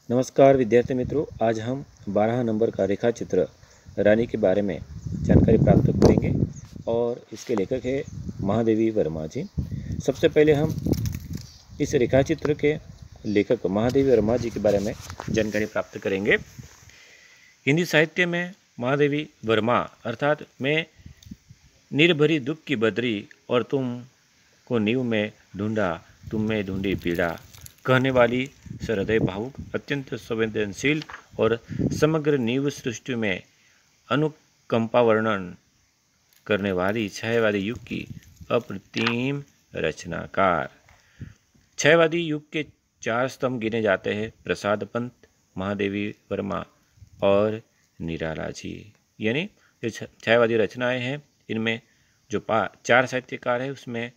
नमस्कार विद्यार्थी मित्रों, आज हम 12 नंबर का रेखा चित्र रानी के बारे में जानकारी प्राप्त करेंगे और इसके लेखक है महादेवी वर्मा जी। सबसे पहले हम इस रेखा चित्र के लेखक महादेवी वर्मा जी के बारे में जानकारी प्राप्त करेंगे। हिंदी साहित्य में महादेवी वर्मा अर्थात मैं निर्भरी दुख की बदरी और तुम को नींव में ढूंढा, तुम में ढूंढी पीड़ा कहने वाली सहृदय भावुक, अत्यंत संवेदनशील और समग्र नींव सृष्टि में अनुकंपा वर्णन करने वाली छायावादी युग की अप्रतिम रचनाकार। छायावादी युग के 4 स्तंभ गिने जाते हैं: प्रसाद पंत, महादेवी वर्मा और निराला जी। यानी जो छायावादी रचनाएं हैं, इनमें जो 4 साहित्यकार है उसमें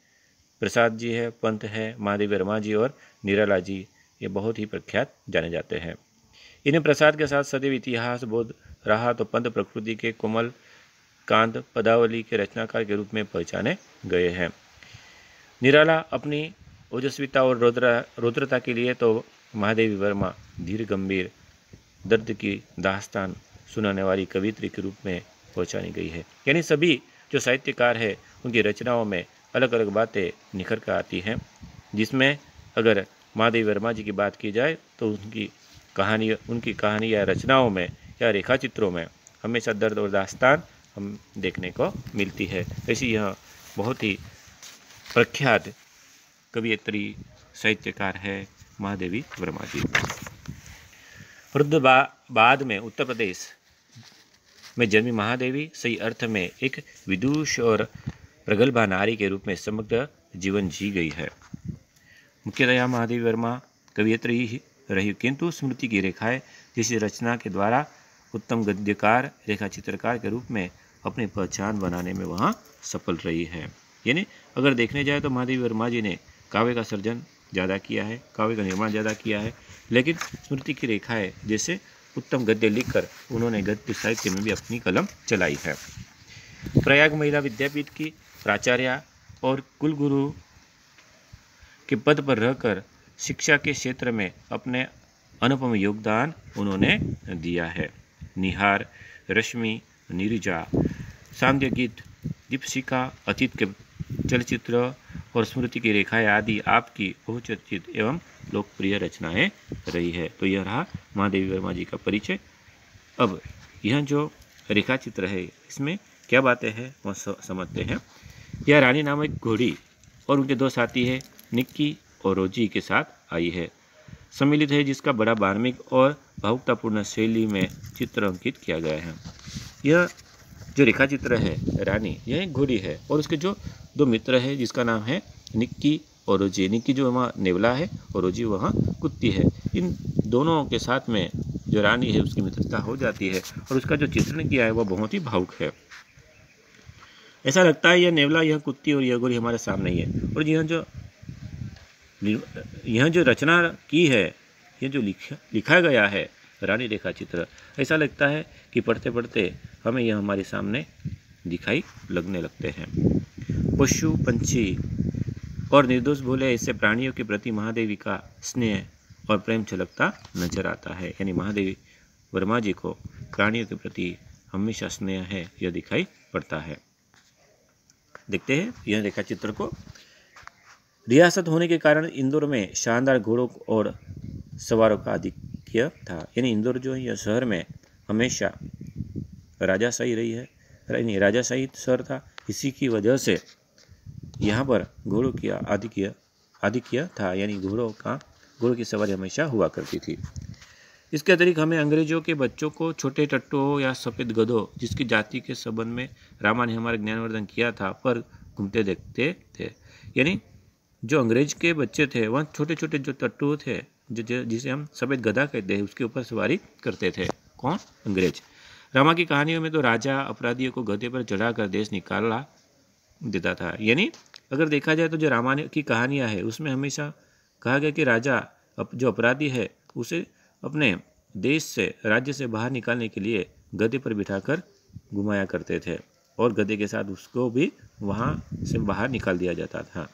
प्रसाद जी है, पंत है, महादेवी वर्मा जी और निराला जी, ये बहुत ही प्रख्यात जाने जाते हैं। इन्हें प्रसाद के साथ सदैव इतिहास बोध रहा तो पंत प्रकृति के कोमल कांत पदावली के रचनाकार के रूप में पहचाने गए हैं। निराला अपनी ओजस्विता और रौद्रता के लिए तो महादेवी वर्मा धीर गंभीर दर्द की दास्तान सुनाने वाली कवित्री के रूप में पहचानी गई है। यानी सभी जो साहित्यकार है उनकी रचनाओं में अलग अलग बातें निखर कर आती हैं, जिसमें अगर महादेवी वर्मा जी की बात की जाए तो उनकी कहानी या रचनाओं में या रेखा चित्रों में हमेशा दर्द और दास्तान हम देखने को मिलती है। ऐसी यह बहुत ही प्रख्यात कवियत्री साहित्यकार है महादेवी वर्मा जी। बाद में उत्तर प्रदेश में जन्मी महादेवी सही अर्थ में एक विदुष और प्रगल्भा नारी के रूप में समग्र जीवन जी गई है। मुख्यतया महादेवी वर्मा कवियत्री ही रही, किंतु स्मृति की रेखाएं जिस रचना के द्वारा उत्तम गद्यकार रेखा चित्रकार के रूप में अपनी पहचान बनाने में वहाँ सफल रही है। यानी अगर देखने जाए तो महादेवी वर्मा जी ने काव्य का सर्जन ज़्यादा किया है, काव्य का निर्माण ज़्यादा किया है, लेकिन स्मृति की रेखाएं जैसे उत्तम गद्य लिखकर उन्होंने गद्य साहित्य में भी अपनी कलम चलाई है। प्रयाग महिला विद्यापीठ की प्राचार्य और कुलगुरु के पद पर रहकर शिक्षा के क्षेत्र में अपने अनुपम योगदान उन्होंने दिया है। निहार, रश्मि, नीरजा, साम्य गीत, दीपशिखा, अतीत के चलचित्र और स्मृति की रेखाएं आदि आपकी बहुचर्चित एवं लोकप्रिय रचनाएं रही है। तो यह रहा महादेवी वर्मा जी का परिचय। अब यह जो रेखा चित्र है इसमें क्या बातें हैं वह समझते हैं। यह रानी नामक घोड़ी और उनके 2 साथी है निक्की और रोजी के साथ आई है, सम्मिलित है, जिसका बड़ा मार्मिक और भावुकतापूर्ण शैली में चित्र अंकित किया गया है। यह जो रेखा चित्र है रानी, यह एक घोड़ी है और उसके जो 2 मित्र है जिसका नाम है निक्की और रोजी। निक्की जो वहाँ नेवला है और रोजी वहाँ कुत्ती है। इन दोनों के साथ में जो रानी है उसकी मित्रता हो जाती है और उसका जो चित्रण किया है वह बहुत ही भावुक है। ऐसा लगता है यह नेवला, यह कुत्ती और यह घोड़ी हमारे सामने ही है। और यह जो रचना की है, यह जो लिखा गया है रानी रेखा चित्र, ऐसा लगता है कि पढ़ते पढ़ते हमें यह हमारे सामने दिखाई लगने लगते हैं। पशु, पंछी और निर्दोष भोले ऐसे प्राणियों के प्रति महादेवी का स्नेह और प्रेम झलकता नजर आता है। यानी महादेवी वर्मा जी को प्राणियों के प्रति हमेशा स्नेह है, यह दिखाई पड़ता है। देखते हैं यह रेखा चित्र को। रियासत होने के कारण इंदौर में शानदार घोड़ों और सवारों का आधिक्य था। यानी इंदौर जो है यह शहर में हमेशा राजाशाही रही है, यानी राजाशाही शहर था। इसी की वजह से यहाँ पर घोड़ों की आधिक्य था, यानी घोड़ों की सवारी हमेशा हुआ करती थी। इसके अतिरिक्त हमें अंग्रेजों के बच्चों को छोटे टट्टों या सफ़ेद गधों, जिसकी जाति के संबंध में रामा ने हमारा ज्ञानवर्धन किया था, पर घूमते देखते थे। यानी जो अंग्रेज के बच्चे थे वह छोटे छोटे जो टट्टू थे, जिसे हम सफ़ेद गधा कहते हैं, उसके ऊपर सवारी करते थे। कौन? अंग्रेज। रामा की कहानियों में तो राजा अपराधियों को गधे पर चढ़ाकर देश निकाला देता था। यानी अगर देखा जाए तो जो रामायण की कहानियाँ हैं उसमें हमेशा कहा गया कि राजा जो अपराधी है उसे अपने देश से, राज्य से बाहर निकालने के लिए गधे पर बिठाकर घुमाया करते थे और गधे के साथ उसको भी वहाँ से बाहर निकाल दिया जाता था।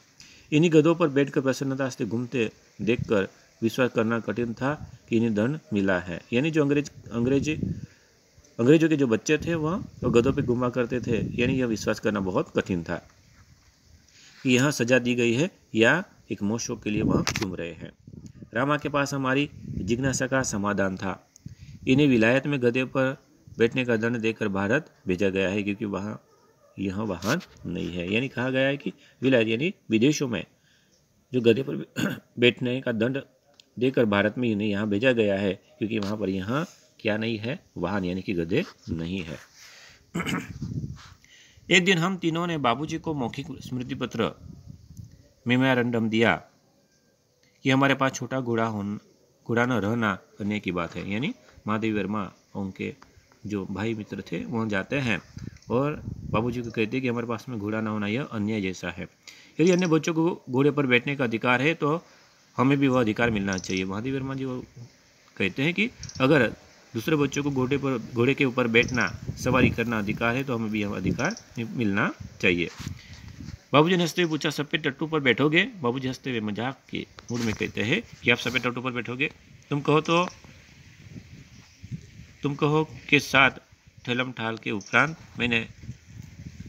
इन्हीं गधों पर बैठकर प्रसन्नता से घूमते देखकर विश्वास करना कठिन था कि इन्हें दंड मिला है। यानी जो अंग्रेजों के जो बच्चे थे वह गधों पे घुमा करते थे, यानी यह विश्वास करना बहुत कठिन था कि यहाँ सजा दी गई है या एक मौज शौक के लिए वह घूम रहे हैं। रामा के पास हमारी जिज्ञासा का समाधान था। इन्हें विलायत में गधे पर बैठने का दंड देकर भारत भेजा गया है, क्योंकि वहाँ यह वाहन नहीं है। यानी कहा गया है कि विलायत यानी विदेशों में जो गधे पर बैठने का दंड देकर भारत में इन्हें यहाँ भेजा गया है, क्योंकि वहाँ पर यहाँ क्या नहीं है, वाहन यानी कि गधे नहीं है। एक दिन हम तीनों ने बाबूजी को मौखिक स्मृति पत्र मेमोरेंडम दिया कि हमारे पास छोटा घोड़ा न रहना करने की बात है। यानी महादेवी वर्मा उनके जो भाई मित्र थे वह जाते हैं और बाबूजी को कहते हैं कि हमारे पास में घोड़ा ना होना यह अन्याय जैसा है। यदि अन्य बच्चों को घोड़े पर बैठने का अधिकार है तो हमें भी वह अधिकार मिलना चाहिए। महादेवी वर्मा जी वो कहते हैं कि अगर दूसरे बच्चों को घोड़े के ऊपर बैठना, सवारी करना अधिकार है तो हमें भी यह अधिकार मिलना चाहिए। बाबूजी ने हंसते हुए पूछा, सफ़ेद टट्टू पर बैठोगे? बाबूजी हंसते हुए मजाक के मूड में कहते हैं कि आप सफ़ेद टट्टू पर बैठोगे? तुम कहो के साथ ठेलम ठाल के उपरांत मैंने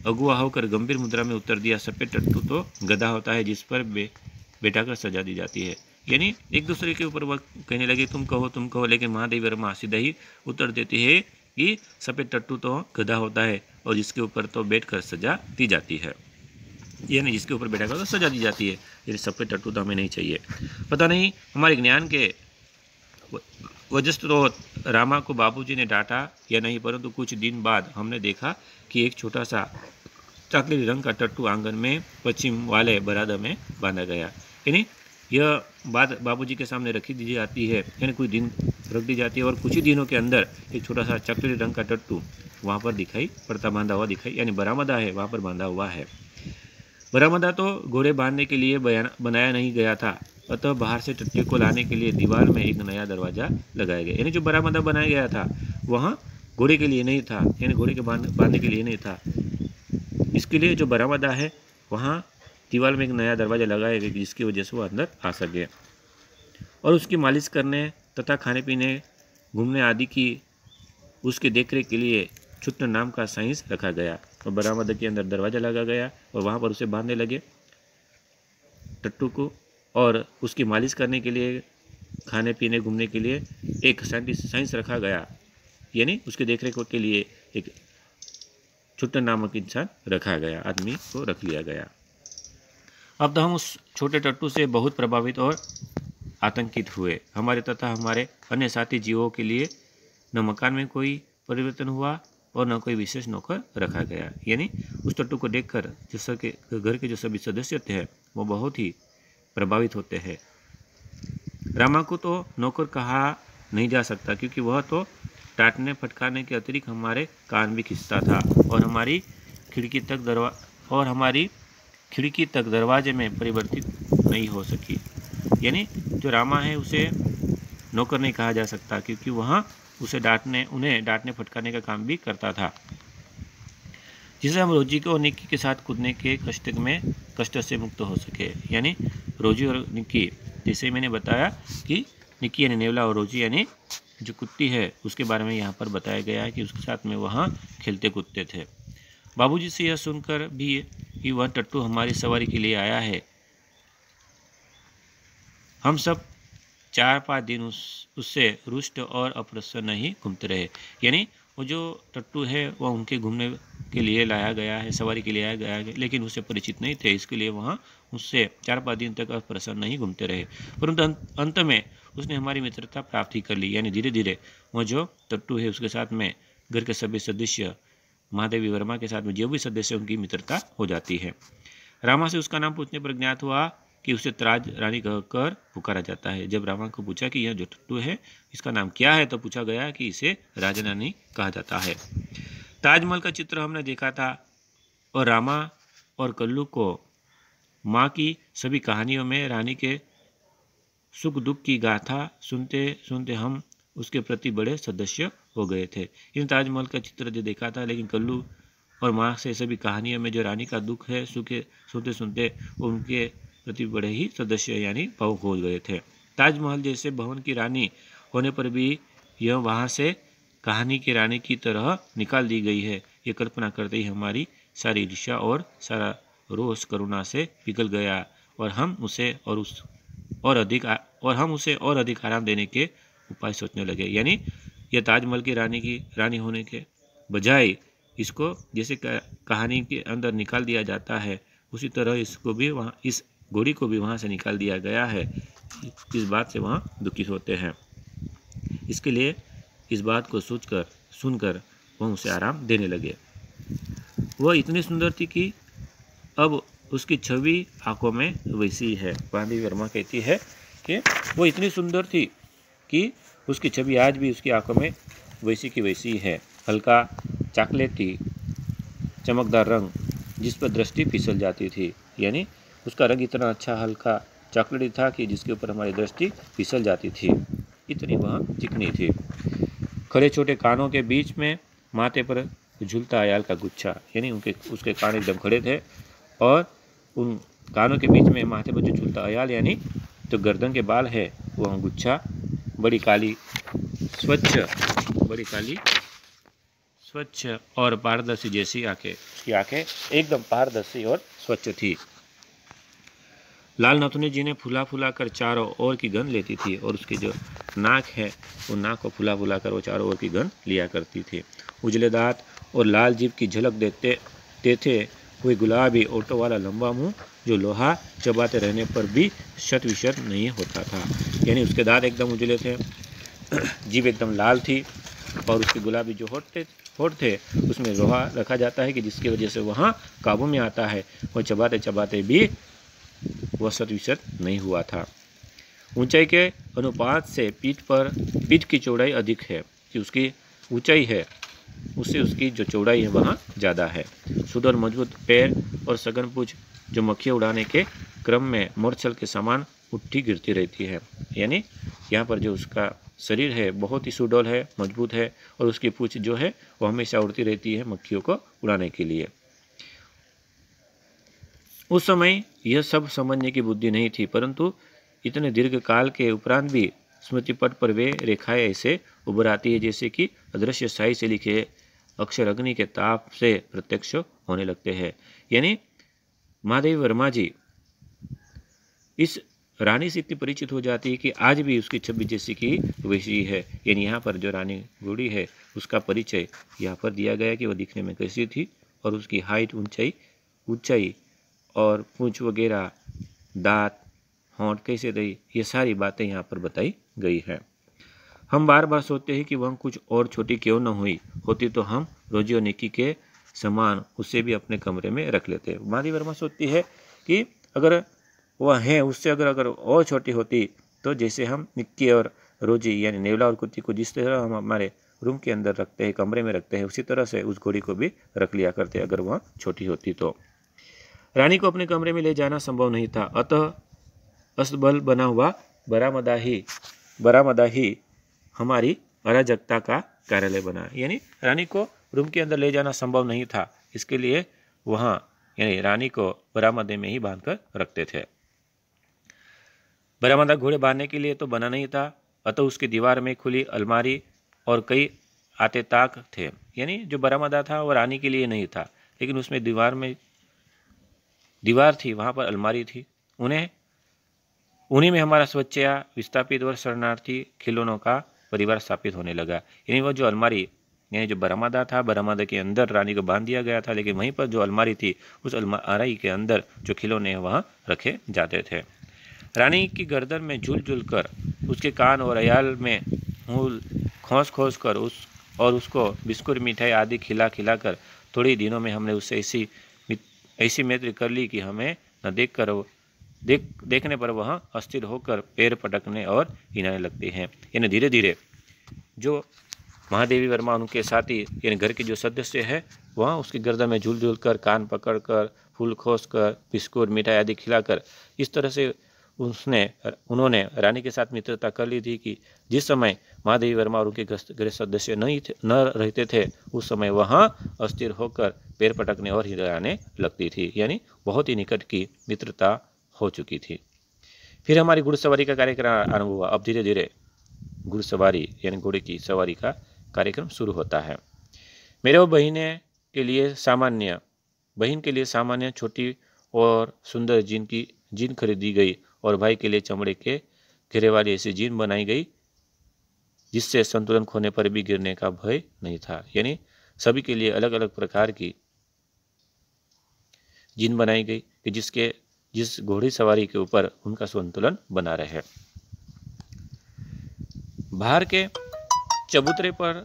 अगुआ होकर गंभीर मुद्रा में उत्तर दिया, सफ़ेद टट्टू तो गधा होता है जिस पर बैठाकर सजा दी जाती है। यानी एक दूसरे के ऊपर वह कहने लगे तुम कहो, लेकिन महादेवी वर्मा सीधा ही उत्तर देती है कि सफ़ेद टट्टू तो गधा होता है और जिसके ऊपर तो बैठकर सजा दी जाती है, यानी जिसके ऊपर बैठा कर तो सजा दी जाती है। यानी सफ़ेद टट्टू तो हमें नहीं चाहिए। पता नहीं हमारे ज्ञान के वजह तो रामा को बाबूजी ने डांटा या नहीं, परंतु कुछ दिन बाद हमने देखा कि एक छोटा सा चॉकलेटी रंग का टट्टू आंगन में पश्चिम वाले बरामदा में बांधा गया। यानी यह बात बाबूजी के सामने रखी दी जाती है, यानी कुछ दिन रख दी जाती है और कुछ ही दिनों के अंदर एक छोटा सा चॉकलेटी रंग का टट्टू वहाँ पर दिखाई पड़ता, बांधा हुआ दिखाई, यानी बरामदा है वहाँ पर बांधा हुआ है। बरामदा तो घोड़े बांधने के लिए बनाया नहीं गया था, अतः बाहर से टट्टू को लाने के लिए दीवार में एक नया दरवाजा लगाया गया। यानी जो बरामदा बनाया गया था वहाँ घोड़े के लिए नहीं था, यानी घोड़े के बांधने के लिए नहीं था। इसके लिए जो बरामदा है वहाँ दीवार में एक नया दरवाजा लगाया गया जिसकी वजह से वो अंदर आ सके, और उसकी मालिश करने तथा खाने पीने, घूमने आदि की उसकी देखरेख के लिए छुट्टन नाम का साइंस रखा गया और बरामदा के अंदर दरवाजा लगा गया और वहाँ पर उसे बांधने लगे टट्टू को, और उसकी मालिश करने के लिए, खाने पीने, घूमने के लिए एक साइंस रखा गया, यानी उसके देखरेख के लिए एक छुट्टन नामक इंसान रखा गया, आदमी को रख लिया गया। अब तो हम उस छोटे टट्टू से बहुत प्रभावित और आतंकित हुए। हमारे तथा हमारे अन्य साथी जीवों के लिए न मकान में कोई परिवर्तन हुआ और न कोई विशेष नौकर रखा गया। यानी उस टट्टू को देखकर जो घर के जो सभी सदस्य थे वो बहुत ही प्रभावित होते हैं। रामा को तो नौकर कहा नहीं जा सकता, क्योंकि वह तो डांटने फटकारने के अतिरिक्त हमारे कान भी खींचता था और हमारी खिड़की तक दरवाजे में परिवर्तित नहीं हो सकी। यानी जो रामा है उसे नौकर नहीं कहा जा सकता, क्योंकि वह उन्हें डांटने फटकारने का काम भी करता था, जिससे हम रोजी को और निक्की के साथ कूदने के कष्ट से मुक्त हो सके। यानी रोजी और निक्की, जैसे मैंने बताया कि निक्की यानी नेवला और रोजी यानी जो कुत्ती है उसके बारे में यहाँ पर बताया गया है कि उसके साथ में वहाँ खेलते कूदते थे। बाबूजी से यह सुनकर भी कि वह टट्टू हमारी सवारी के लिए आया है, हम सब 4-5 दिन उससे रुष्ट और अप्रसन्न ही घूमते रहे। यानी वो जो टट्टू है वह उनके घूमने के लिए लाया गया है, सवारी के लिए लाया गया है, लेकिन उससे परिचित नहीं थे, इसके लिए वहाँ उससे 4-5 दिन तक अप्रसन्न ही घूमते रहे। परंतु अंत में उसने हमारी मित्रता प्राप्त ही कर ली। यानी धीरे धीरे वह जो टट्टू है उसके साथ में घर के सभी सदस्य, महादेवी वर्मा के साथ में जो भी सदस्य, उनकी मित्रता हो जाती है। रामा से उसका नाम पूछने पर ज्ञात हुआ कि उसे ताज रानी कहकर पुकारा जाता है। जब रामा को पूछा कि यह जो टट्टू है इसका नाम क्या है, तो पूछा गया कि इसे राजा रानी कहा जाता है। ताजमहल का चित्र हमने देखा था और रामा और कल्लू को माँ की सभी कहानियों में रानी के सुख दुख की गाथा सुनते सुनते हम उसके प्रति बड़े सदस्य हो गए थे। इन ताजमहल का चित्र जो देखा था, लेकिन कल्लू और माँ से सभी कहानियों में जो रानी का दुख है सुनते सुनते उनके प्रति बड़े ही सदस्य यानी भावुक हो गए थे। ताजमहल जैसे भवन की रानी होने पर भी यह वहाँ से कहानी की रानी की तरह निकाल दी गई है। ये कल्पना करते ही हमारी सारी ईर्ष्या और सारा रोष करुणा से पिघल गया और हम उसे और अधिक आराम देने के उपाय सोचने लगे। यानी यह ताजमहल की रानी होने के बजाय इसको जैसे कहानी के अंदर निकाल दिया जाता है, उसी तरह इसको भी वहाँ, इस घोड़ी को भी वहाँ से निकाल दिया गया है। इस बात से वहाँ दुखी होते हैं। इसके लिए इस बात को सुनकर वह उसे आराम देने लगे। वह इतनी सुंदर थी कि अब उसकी छवि आंखों में वैसी है। महादेवी वर्मा कहती है कि वो इतनी सुंदर थी कि उसकी छवि आज भी उसकी आंखों में वैसी की वैसी है। हल्का चॉकलेटी चमकदार रंग जिस पर दृष्टि फिसल जाती थी। यानी उसका रंग इतना अच्छा हल्का चॉकलेटी था कि जिसके ऊपर हमारी दृष्टि फिसल जाती थी, इतनी वह चिकनी थी। खड़े छोटे कानों के बीच में माथे पर झूलता अयाल का गुच्छा, यानी उसके कान एकदम खड़े थे और उन कानों के बीच में माथे पर जो झूलता अयाल यानी तो गर्दन के बाल है वह गुच्छा, बड़ी काली स्वच्छ और पारदर्शी जैसी आंखें। उसकी आंखें एकदम पारदर्शी और स्वच्छ थी। लाल नथुनी जी ने फुला कर चारों ओर की गंध लेती थी और उसकी जो नाक है वो नाक को फुला कर वो चारों ओर की गंध लिया करती थी। उजले दांत और लाल जीभ की झलक देते थे हुए गुलाबी ओटो वाला लंबा मुंह जो लोहा चबाते रहने पर भी शत विशत नहीं होता था। यानी उसके दांत एकदम उजले थे, जीभ एकदम लाल थी और उसके गुलाबी जो होठ थे उसमें लोहा रखा जाता है कि जिसकी वजह से वहाँ काबू में आता है। वह चबाते भी वह शत विशत नहीं हुआ था। ऊंचाई के अनुपात से पीठ की चौड़ाई अधिक है कि उसकी ऊंचाई है उससे उसकी जो चौड़ाई है वहाँ ज़्यादा है। सुडौल मजबूत पैर और सघन पूंछ जो मक्खियाँ उड़ाने के क्रम में मोरछल के समान उठी गिरती रहती है। यानी यहाँ पर जो उसका शरीर है बहुत ही सुडौल है, मजबूत है और उसकी पूंछ जो है वो हमेशा उड़ती रहती है मक्खियों को उड़ाने के लिए। उस समय यह सब समझने की बुद्धि नहीं थी, परंतु इतने दीर्घ काल के उपरांत भी स्मृतिपट पर वे रेखाएं ऐसे उभर आती है जैसे कि अदृश्य स्याही से लिखे अक्षर अग्नि के ताप से प्रत्यक्ष होने लगते हैं। यानी महादेवी वर्मा जी इस रानी से इतनी परिचित हो जाती है कि आज भी उसकी छवि जैसी की वैसी है। यानी यहाँ पर जो रानी घोड़ी है उसका परिचय यहाँ पर दिया गया कि वह दिखने में कैसी थी और उसकी हाइट, ऊंचाई और पूंछ वगैरह, दांत, होंठ कैसे रही, ये सारी बातें यहाँ पर बताई गई है। हम बार बार सोचते हैं कि वह कुछ और छोटी क्यों न हुई होती तो हम रोजी और निक्की के समान उसे भी अपने कमरे में रख लेते। महादेवी वर्मा सोचती है कि अगर वह है उससे अगर और छोटी होती तो जैसे हम निक्की और रोजी यानी नेवला और कुत्ती को जिस तरह हम हमारे रूम के अंदर रखते हैं, कमरे में रखते हैं, उसी तरह से उस घोड़ी को भी रख लिया करते अगर वह छोटी होती तो। रानी को अपने कमरे में ले जाना संभव नहीं था, अतः अस्तबल बना हुआ बरामदा ही हमारी अराजकता का कार्यालय बना। यानी रानी को रूम के अंदर ले जाना संभव नहीं था, इसके लिए वहाँ यानी रानी को बरामदे में ही बांधकर रखते थे। बरामदा घोड़े बांधने के लिए तो बना नहीं था, अतः उसकी दीवार में खुली अलमारी और कई आते ताक थे। यानी जो बरामदा था वो रानी के लिए नहीं था, लेकिन उसमें दीवार थी, वहाँ पर अलमारी थी। उन्हीं में हमारा स्वच्छया विस्थापित और शरणार्थी खिलौनों का परिवार स्थापित होने लगा। यानी वो जो अलमारी यानी जो बरामदा था, बरामदा के अंदर रानी को बांध दिया गया था, लेकिन वहीं पर जो अलमारी थी उस अलमारी के अंदर जो खिलौने वहाँ रखे जाते थे। रानी की गर्दन में झूल कर उसके कान और अयाल में मूल खोस कर उसको बिस्कुट, मिठाई आदि खिला कर थोड़े दिनों में हमने उससे ऐसी मैत्री कर ली कि हमें न देखने पर वह अस्थिर होकर पैर पटकने और हिलाने लगती हैं। यानी धीरे धीरे जो महादेवी वर्मा उनके साथी यानी घर के जो सदस्य है वह उसकी गर्दन में झूल कर, कान पकड़ कर, फूल खोस कर, बिस्कुट, मिठाई आदि खिलाकर इस तरह से उन्होंने रानी के साथ मित्रता कर ली थी कि जिस समय महादेवी वर्मा और उनके घर सदस्य न रहते थे उस समय वहाँ अस्थिर होकर पैर पटकने और हिलाने लगती थी। यानी बहुत ही निकट की मित्रता हो चुकी थी। फिर हमारी घुड़सवारी का कार्यक्रम आरंभ हुआ। अब धीरे धीरे घुड़सवारी यानी घोड़े की सवारी का कार्यक्रम शुरू होता है। मेरे और बहन के लिए सामान्य छोटी और सुंदर जीन खरीदी गई और भाई के लिए चमड़े के घेरे वाली ऐसी जीन बनाई गई जिससे संतुलन खोने पर भी गिरने का भय नहीं था। यानी सभी के लिए अलग अलग प्रकार की जीन बनाई गई कि जिस घोड़ी सवारी के ऊपर उनका संतुलन बना रहे। बाहर के चबूतरे पर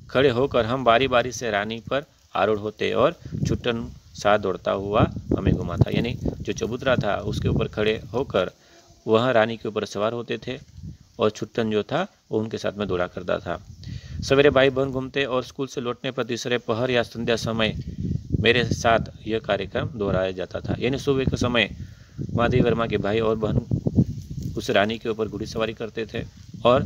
खड़े होकर हम बारी बारी से रानी पर आरूढ़ होते और छुट्टन साथ दौड़ता हुआ हमें घुमाता। यानी जो चबूतरा था उसके ऊपर खड़े होकर वह रानी के ऊपर सवार होते थे और छुट्टन जो था वो उनके साथ में दौड़ा करता था। सवेरे भाई बहन घूमते और स्कूल से लौटने पर तीसरे पहर या संध्या समय मेरे साथ यह कार्यक्रम दोहराया जाता था। यानी सुबह के समय महादेवी वर्मा के भाई और बहन उस रानी के ऊपर घोड़ी सवारी करते थे और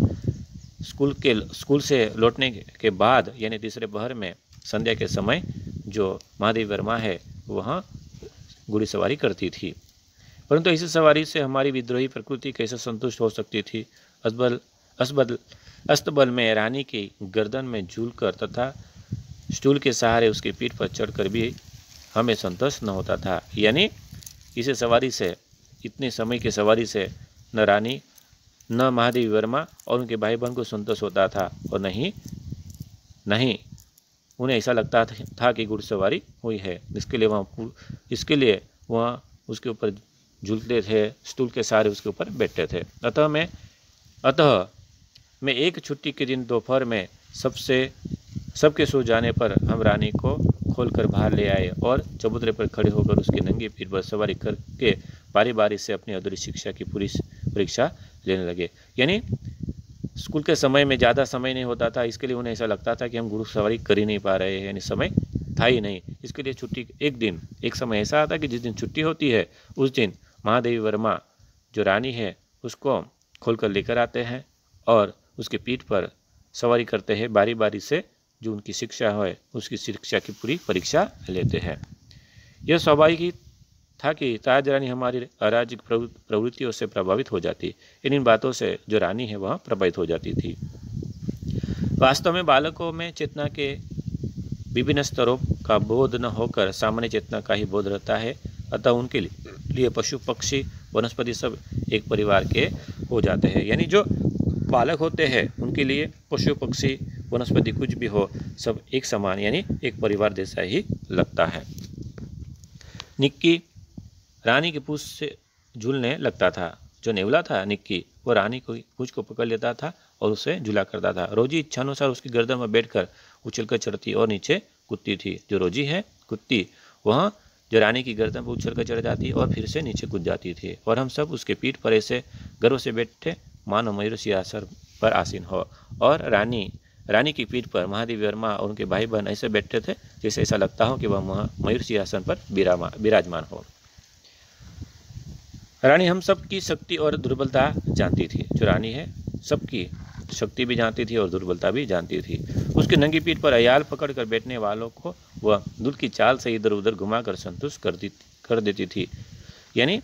स्कूल से लौटने के बाद यानी तीसरे पहर में संध्या के समय जो महादेवी वर्मा है वहाँ घोड़ी सवारी करती थी। परंतु इस सवारी से हमारी विद्रोही प्रकृति कैसे संतुष्ट हो सकती थी। अस्तबल में रानी की गर्दन में झूलकर तथा स्टूल के सहारे उसकी पीठ पर चढ़कर भी हमें संतोष न होता था। यानी इस सवारी से, इतने समय की सवारी से न रानी न महादेवी वर्मा और उनके भाई बहन को संतोष होता था और नहीं उन्हें ऐसा लगता था कि घुड़सवारी हुई है। इसके लिए वहाँ उसके ऊपर झूलते थे, स्टूल के सहारे उसके ऊपर बैठते थे। अतः मैं एक छुट्टी के दिन दोपहर में सबके सो जाने पर हम रानी को खोलकर बाहर ले आए और चबूतरे पर खड़े होकर उसकी नंगी पीठ पर सवारी करके बारी बारी से अपनी अधूरी शिक्षा की पूरी परीक्षा लेने लगे। यानी स्कूल के समय में ज़्यादा समय नहीं होता था, इसके लिए उन्हें ऐसा लगता था कि हम घुड़सवारी कर ही नहीं पा रहे हैं, यानी समय था ही नहीं। इसके लिए छुट्टी एक समय ऐसा आता कि जिस दिन छुट्टी होती है उस दिन महादेवी वर्मा जो रानी है उसको खोलकर लेकर आते हैं और उसके पीठ पर सवारी करते हैं बारी बारी से। जो उनकी शिक्षा है उसकी शिक्षा की पूरी परीक्षा लेते हैं। यह स्वाभाविक ही था कि ताज रानी हमारी अराजक प्रवृत्तियों से प्रभावित हो जाती। इन बातों से जो रानी है वह प्रभावित हो जाती थी। वास्तव में बालकों में चेतना के विभिन्न स्तरों का बोध न होकर सामान्य चेतना का ही बोध रहता है। अतः उनके लिए पशु पक्षी वनस्पति सब एक परिवार के हो जाते हैं। यानी जो बालक होते हैं उनके लिए पशु पक्षी वनस्पति कुछ भी हो सब एक समान यानी एक परिवार जैसा ही लगता है। निक्की रानी की पूंछ से झूलने लगता था। जो नेवला था निक्की वो रानी को पूंछ को पकड़ लेता था और उसे झूला करता था। रोजी इच्छानुसार उसकी गर्दन में बैठकर उछलकर चढ़ती और नीचे कूदती थी। जो रोजी है कुत्ती वहाँ जो रानी की गर्दन पर उछलकर चढ़ जाती और फिर से नीचे कूद जाती थी और हम सब उसके पीठ पर ऐसे गर्व से बैठे मानो मयूर सिंहासन पर आसीन हो और रानी की पीठ पर महादेवी वर्मा और उनके भाई बहन ऐसे बैठते थे जैसे ऐसा लगता हो कि वह मयूर सिंहासन पर विराजमान हो। रानी हम सबकी शक्ति और दुर्बलता जानती थी। जो रानी है सबकी शक्ति भी जानती थी और दुर्बलता भी जानती थी। उसकी नंगी पीठ पर अयाल पकड़कर बैठने वालों को वह दुल की चाल से इधर उधर घुमाकर संतुष्ट कर देती थी। यानी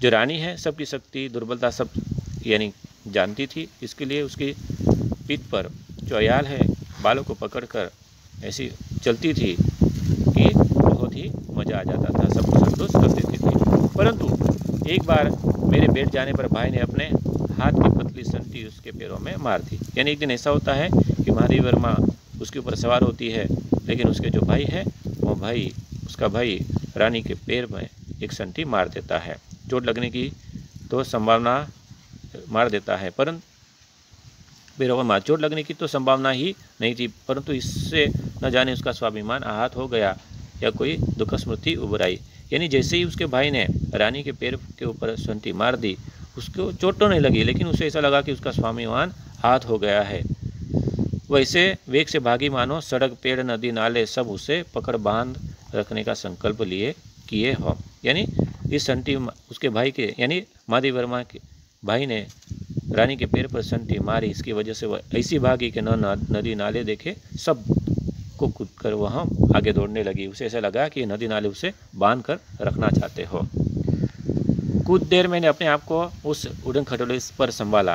जो रानी है सबकी शक्ति दुर्बलता सब यानी जानती थी। इसके लिए उसकी पीठ पर जो अयाल है बालों को पकड़कर ऐसी चलती थी कि बहुत ही मज़ा आ जाता था, सबको संतुष्ट कर देती थी। परंतु एक बार मेरे बैठ जाने पर भाई ने अपने हाथ की पतली संटी उसके पैरों में मार दी। यानी एक दिन ऐसा होता है कि महादेवी वर्मा उसके ऊपर सवार होती है लेकिन उसके जो भाई है उसका भाई रानी के पैर में एक संटी मार देता है। चोट लगने की तो संभावना मार देता है परंतु पैरों में चोट लगने की तो संभावना ही नहीं थी, परंतु इससे न जाने उसका स्वाभिमान आहत हो गया या कोई दुख स्मृति उभर आई। यानी जैसे ही उसके भाई ने रानी के पैर के ऊपर संटी मार दी उसको चोट तो नहीं लगी लेकिन उसे ऐसा लगा कि उसका स्वाभिमान आहत हो गया है। वैसे वेग से भागी मानो सड़क पेड़ नदी नाले सब उसे पकड़ बांध रखने का संकल्प किए हो। यानी इस संटी उसके भाई के यानी महादेवी वर्मा के भाई ने रानी के पैर पर संटी मारी। इसकी वजह से वह ऐसी भागी कि न नदी नाले देखे सब को कूद कर वहाँ आगे दौड़ने लगी। उसे ऐसा लगा कि नदी नाले उसे बांध कर रखना चाहते हो। कुछ देर मैंने अपने आप को उस उड़न खटोले पर संभाला,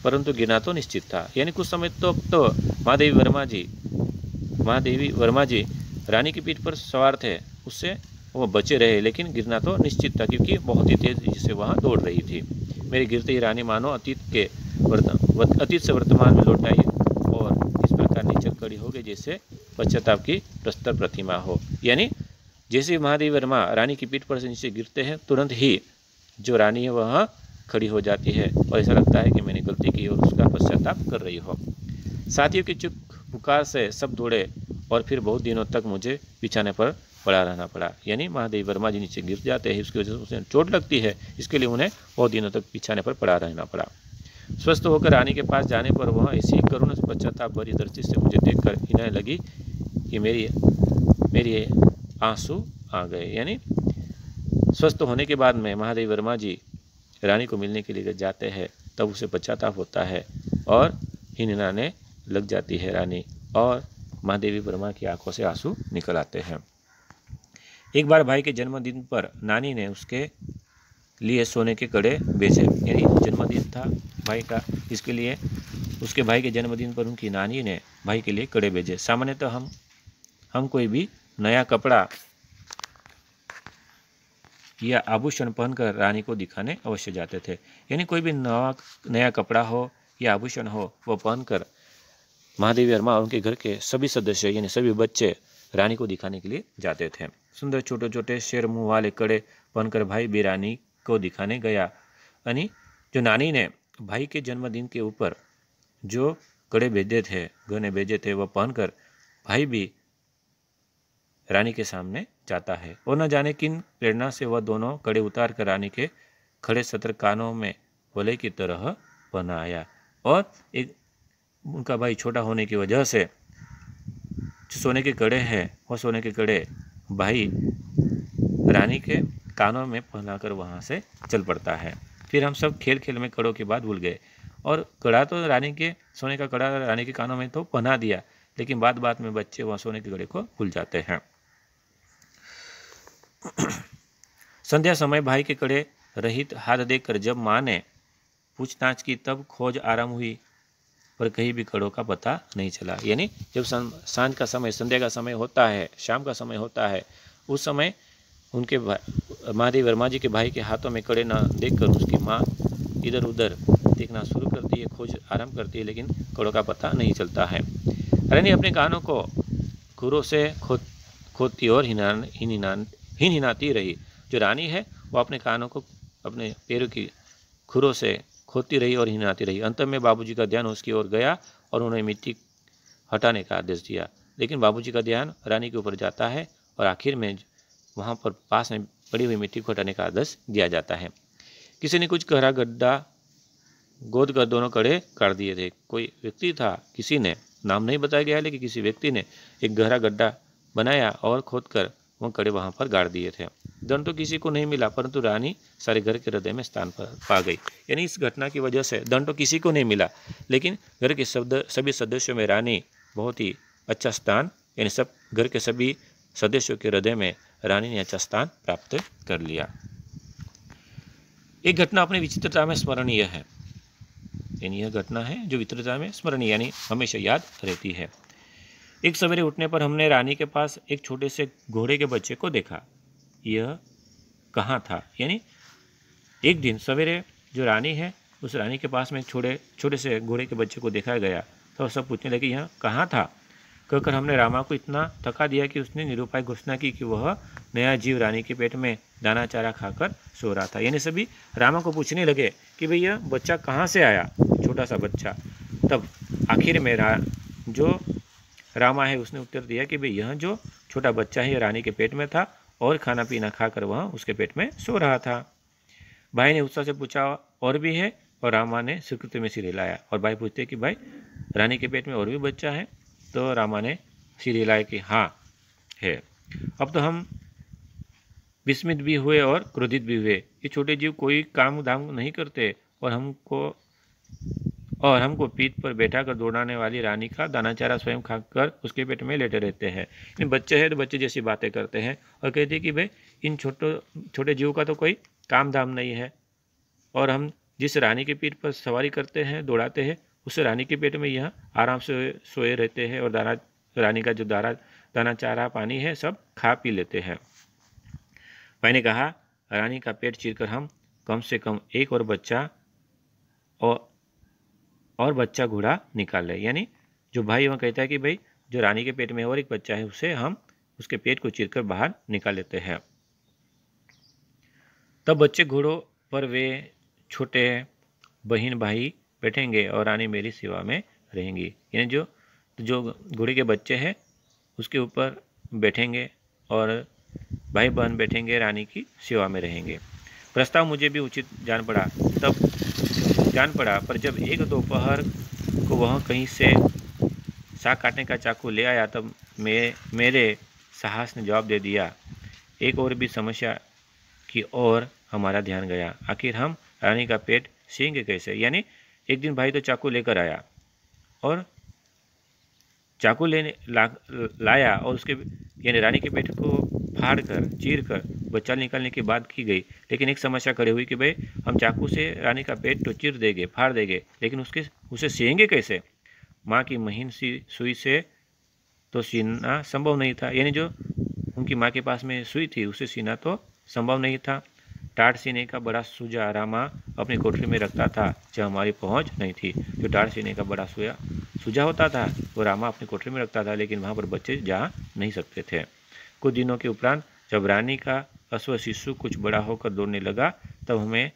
परंतु गिरना तो निश्चित था। यानी कुछ समय तो महादेवी वर्मा जी रानी की पीठ पर सवार थे, उससे वो बचे रहे, लेकिन गिरना तो निश्चित था क्योंकि बहुत ही तेजी से वहाँ दौड़ रही थी। मेरे गिरते ही रानी मानो अतीत से वर्तमान में लौट आई और इस प्रकार नीचे खड़ी हो गई जैसे पश्चाताप की प्रस्तर प्रतिमा हो। यानी जैसे महादेवी वर्मा रानी की पीठ पर से नीचे गिरते हैं, तुरंत ही जो रानी है वह खड़ी हो जाती है और ऐसा लगता है कि मैंने गलती की और उसका पश्चाताप कर रही हो। साथियों की चुप पुकार से सब दौड़े और फिर बहुत दिनों तक मुझे बिछाने पर पड़ा रहना पड़ा। यानी महादेवी वर्मा जी नीचे गिर जाते हैं, उसकी वजह से उसे चोट लगती है, इसके लिए उन्हें बहुत दिनों तक बिछाने पर पड़ा रहना पड़ा। स्वस्थ होकर रानी के पास जाने पर वह ऐसी करुण पश्चाताप भरी दृष्टि से मुझे देखकर हिनाने लगी कि मेरी आंसू आ गए। यानी स्वस्थ होने के बाद में महादेवी वर्मा जी रानी को मिलने के लिए जाते हैं, तब उसे पश्चाताप होता है और हिनहिनाने लग जाती है रानी और महादेवी वर्मा की आंखों से आंसू निकल आते हैं। एक बार भाई के जन्मदिन पर नानी ने उसके लिए सोने के कड़े बेचे। यानी जन्मदिन था भाई का, इसके लिए उसके भाई के जन्मदिन पर उनकी नानी ने भाई के लिए कड़े भेजे। सामान्यतः हम कोई भी नया कपड़ा या आभूषण पहनकर रानी को दिखाने अवश्य जाते थे। यानी कोई भी नया कपड़ा हो या आभूषण हो वो पहनकर महादेवी वर्मा और उनके घर के सभी सदस्य यानी सभी बच्चे रानी को दिखाने के लिए जाते थे। सुंदर छोटे छोटे शेर मुंह वाले कड़े पहनकर भाई भी रानी को दिखाने गया। यानी जो नानी ने भाई के जन्मदिन के ऊपर जो कड़े गहने भेजे थे वह पहनकर भाई भी रानी के सामने जाता है और न जाने किन प्रेरणा से वह दोनों कड़े उतार कर रानी के खड़े सतर कानों में वलय की तरह पहना आया। और एक उनका भाई छोटा होने की वजह से जो सोने के कड़े हैं वह सोने के कड़े भाई रानी के कानों में पहनाकर वहाँ से चल पड़ता है। फिर हम सब खेल खेल में कड़ों की बात भूल गए और कड़ा तो रानी के सोने का कड़ा रानी के कानों में तो पहना दिया, लेकिन बात में बच्चे वहाँ सोने के कड़े को भूल जाते हैं। संध्या समय भाई के कड़े रहित हाथ देखकर जब माँ ने पूछताछ की तब खोज आराम हुई, पर कहीं भी कड़ों का पता नहीं चला। यानी जब सांझ का समय, संध्या का समय होता है, शाम का समय होता है, उस समय उनके महादेवी वर्मा जी के भाई के हाथों में कड़े न देखकर उसकी माँ इधर उधर देखना शुरू करती है, खोज आरंभ करती है, लेकिन कड़ों का पता नहीं चलता है। रानी अपने कानों को खुरों से खोदती और हिनहिनाती रही। जो रानी है वो अपने कानों को अपने पैरों की खुरों से खोदती रही और हिनहिनाती रही। अंत में बाबूजी का ध्यान उसकी ओर गया और उन्हें मिट्टी हटाने का आदेश दिया, लेकिन बाबूजी का ध्यान रानी के ऊपर जाता है और आखिर में वहाँ पर पास में पड़ी हुई मिट्टी को हटाने का आदेश दिया जाता है। किसी ने कुछ गहरा गड्ढा गोद कर दोनों कड़े काट दिए थे। कोई व्यक्ति था, किसी ने नाम नहीं बताया गया है, लेकिन किसी व्यक्ति ने एक गहरा गड्ढा बनाया और खोदकर वह कड़े वहाँ पर गाड़ दिए थे। दंड तो किसी को नहीं मिला, परंतु रानी सारे घर के हृदय में स्थान पा गई। यानी इस घटना की वजह से दंड तो किसी को नहीं मिला, लेकिन घर के सभी सदस्यों में रानी बहुत ही अच्छा स्थान, यानी सब घर के सभी सदस्यों के हृदय में रानी ने अच्छा स्थान प्राप्त कर लिया। एक घटना अपनी विचित्रता में स्मरणीय है, यानी यह घटना है जो विचित्रता में स्मरणीय यानी हमेशा याद रहती है। एक सवेरे उठने पर हमने रानी के पास एक छोटे से घोड़े के बच्चे को देखा। यह कहाँ था? यानी एक दिन सवेरे जो रानी है उस रानी के पास में छोटे से घोड़े के बच्चे को देखा गया, तो सब पूछने लगे यह कहाँ था। कहकर हमने रामा को इतना थका दिया कि उसने निरुपाय घोषणा की कि वह नया जीव रानी के पेट में दाना चारा खाकर सो रहा था। यानी सभी रामा को पूछने लगे कि भाई यह बच्चा कहाँ से आया, छोटा सा बच्चा। तब आखिर में जो रामा है उसने उत्तर दिया कि भाई यह जो छोटा बच्चा है यह रानी के पेट में था और खाना पीना खाकर वह उसके पेट में सो रहा था। भाई ने उत्साह से पूछा और भी है, और रामा ने स्वीकृति में सिर हिलाया। और भाई पूछते कि भाई रानी के पेट में और भी बच्चा है, तो रामा ने सिर हिलाया कि हाँ है। अब तो हम विस्मित भी हुए और क्रोधित भी हुए। ये छोटे जीव कोई काम धाम नहीं करते और हमको पीठ पर बैठा कर दौड़ाने वाली रानी का दाना चारा स्वयं खाकर उसके पेट में लेटे रहते हैं। इन बच्चे हैं तो बच्चे जैसी बातें करते हैं और कहते हैं कि भाई इन छोटे जीव का तो कोई काम धाम नहीं है। और हम जिस रानी के पीठ पर सवारी करते हैं, दौड़ाते हैं, उस रानी के पेट में यह आराम से सोए रहते हैं और रानी का जो दाना चारा पानी है सब खा पी लेते हैं। मैंने कहा रानी का पेट चीरकर हम कम से कम एक और बच्चा और बच्चा घोड़ा निकाल ले। यानी जो भाई वह कहता है कि भाई जो रानी के पेट में और एक बच्चा है उसे हम उसके पेट को चीरकर बाहर निकाल लेते हैं। तब बच्चे घोड़ों पर वे छोटे बहन भाई बैठेंगे और रानी मेरी सेवा में रहेंगी। यानी जो घोड़े के बच्चे हैं उसके ऊपर बैठेंगे और भाई बहन बैठेंगे, रानी की सेवा में रहेंगे। प्रस्ताव मुझे भी उचित जान पड़ा, पर जब एक दोपहर को वह कहीं से साग काटने का चाकू ले आया तब मेरे साहस ने जवाब दे दिया। एक और भी समस्या की ओर हमारा ध्यान गया। आखिर हम रानी का पेट सींगे कैसे? यानी एक दिन भाई तो चाकू लेकर आया और चाकू लाया और उसके यानी रानी के पेट को फाड़ कर चीर कर बच्चा निकालने की बात की गई। लेकिन एक समस्या खड़ी हुई कि भाई हम चाकू से रानी का पेट तो चीर देंगे, फाड़ देंगे, लेकिन उसे सीएंगे कैसे? माँ की महीन सी सुई से तो सीना संभव नहीं था। यानी जो उनकी माँ के पास में सुई थी उसे सीना तो संभव नहीं था। टाट सीने का बड़ा सूजा रामा अपनी कोठरी में रखता था, जब हमारी पहुंच नहीं थी। जो टाट सीने का बड़ा सूजा होता था वो रामा अपनी कोठरी में रखता था, लेकिन वहां पर बच्चे जा नहीं सकते थे। कुछ दिनों के उपरांत जब रानी का अश्व शिशु कुछ बड़ा होकर दौड़ने लगा तब हमें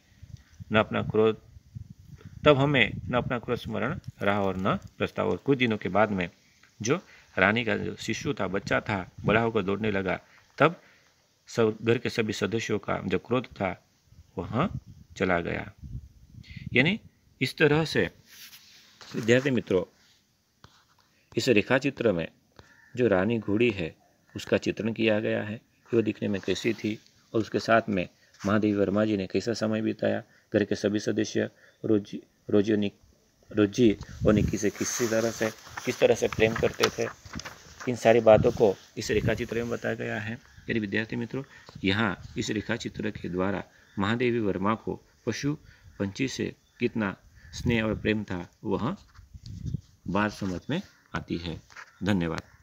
न अपना क्रोध स्मरण रहा और न प्रस्ताव। और कुछ दिनों के बाद में जो रानी का जो शिशु था, बच्चा था, बड़ा होकर दौड़ने लगा, तब सब घर के सभी सदस्यों का जो क्रोध था वहाँ चला गया। यानी इस तरह से विद्यार्थी मित्रों, इस रेखा चित्र में जो रानी घोड़ी है उसका चित्रण किया गया है कि वो दिखने में कैसी थी और उसके साथ में महादेवी वर्मा जी ने कैसा समय बिताया। घर के सभी सदस्य रोजी और निक्की से किस तरह से प्रेम करते थे, इन सारी बातों को इस रेखा चित्र में बताया गया है। यदि विद्यार्थी मित्रों, यहाँ इस रेखा चित्र के द्वारा महादेवी वर्मा को पशु पंछी से कितना स्नेह और प्रेम था वह बात समझ में आती है। धन्यवाद।